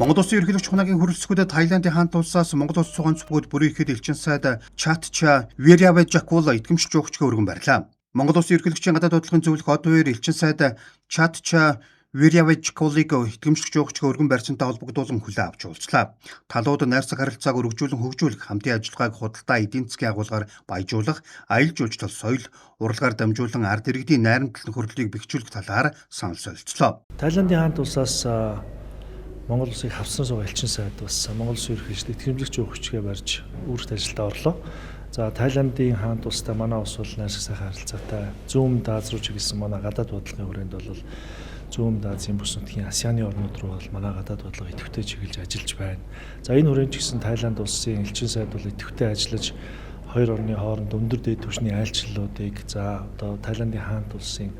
Монгол Улсын ерөнхийлөгч хунагийн хүрэлцгүүдэд Тайландын хаант улсаас Монгол Улс цугаан зүгүүд бүрийхэд элчин сайд Чатча Вириаважакула итгэмж жуугчгийн өргөн барьлаа. Монгол Улсын ерөнхийлөгчийн гадаад бодлогын зөвлөх од хоёр элчин сайд Чатча Вириаважакулыг итгэмж жуугчгийн өргөн барьсантай холбогдуулан хүлээн авч уулзлаа. Талууд найрсаг харилцааг өргөжүүлэн хөгжүүлэх, хамтын ажиллагааг худалдаа эдийн засгийн агуулгаар баяжуулах, аялал жуулчлал, соёл, урлагаар дамжуулан ард иргэдийн найрамдал нөхөрлөлийг бэхжүүлэх талаар санал солилцлоо. Тайландын хаант улсаас Монгол Улсыг хавсан суугаа элчин сайд бас Монгол Улсын ерөнхийлөгчд итгэмжлэгч жуугчгээ барьж үүрэгт ажилдаа орлоо. За Тайландын хаант улстай манай улс бол найрсаг сайхан харилцаатай. Зүүн Даз руу чиглэсэн манай гадаад бодлогын хүрээнд бол Зүүн Дазын бүс нутгийн ASEAN-ы орнууд руу бол манай гадаад бодлого идэвхтэй чиглэж ажиллаж байна. За энэ хүрээнд ч гэсэн Тайланд улсын элчин сайд бол идэвхтэй ажиллаж хоёр орны хооронд өндөр дээд түвшний айлчлалуудыг одоо Тайландын хаант улсын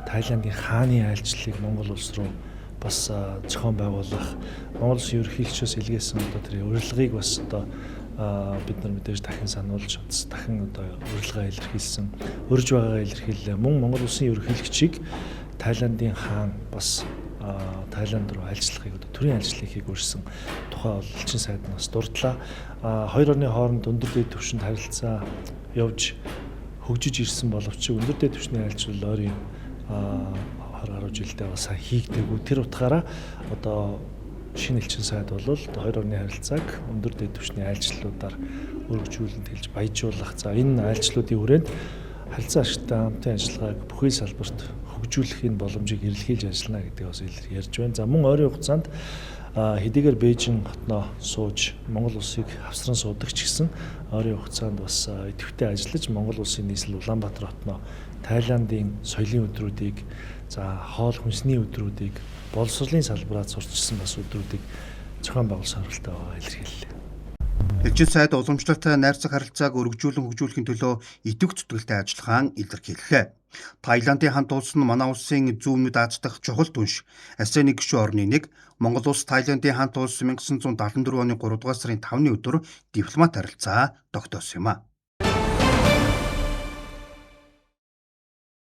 Тайландын хааны айлчлалыг Монгол улс руу бас зохион байгуулах, Монгол Улсын ерөнхийлөгчөөс илгээсэн одоо тэр урилгыг бас одоо бид нар мэдээж дахин сануулж дахин одоо урилгаа илэрхийлсэн, урьж байгаагаа илэрхийллээ. Мөн Монгол Улсын ерөнхийлөгчийг Тайландын хаан бас Тайланд руу ажиллахыг одоо төрийн ажиллахыг өрсөн тухай бол элчин сайд нь бас дурдлаа. Хоёр орны хооронд өндөр дээд түвшинд харилцаа явж хөгжиж ирсэн боловч өндөр дээд түвшний айлчлал ойрын 20 жилдээ бас хийгдэггүй. Тэр утгаараа одоо шинэ элчин сайд бол хоёр орны харилцааг өндөр дээд түвшний айлчлалуудаар өргөжүүлэн тэлж баяжуулах. За энэ айлчлалуудын хүрээнд харилцаа ашигтай хамтын ажиллагааг бүхий салбарт хөгжүүлэхийн боломжийг эрэлхийлж ажиллана гэдэг бас ярьж байна. За мөн ойрын хугацаанд хэдийгээр Бээжин хотноо сууж Монгол Улсыг хавсран суудаг ч гэсэн ойрын хугацаанд бас идэвхтэй ажиллаж Монгол Улсын нийслэл Улаанбаатар хотноо Тайландын соёлын өдрүүдийг хоол хүнсний өдрүүдийг боловсролын салбараар сурчсан бас өдрүүдийг зохион байгуулсан зорилттой байгаа илэрхийллээ. Элчин сайд уламжлалтай найрсаг харилцааг өргөжүүлэн хөгжүүлэхийн төлөө идэвх зүтгэлтэй ажиллахаан илэрхийллээ. Тайландын хаант улс нь манай улсын зүүнүүд Аз дахь чухал түнш ASEAN-ы гишүүн орны нэг. Монгол улс Тайландын хаант улс 1974 оны 3 дугаар сарын 5-ны өдөр дипломат харилцаа тогтоосон юм а.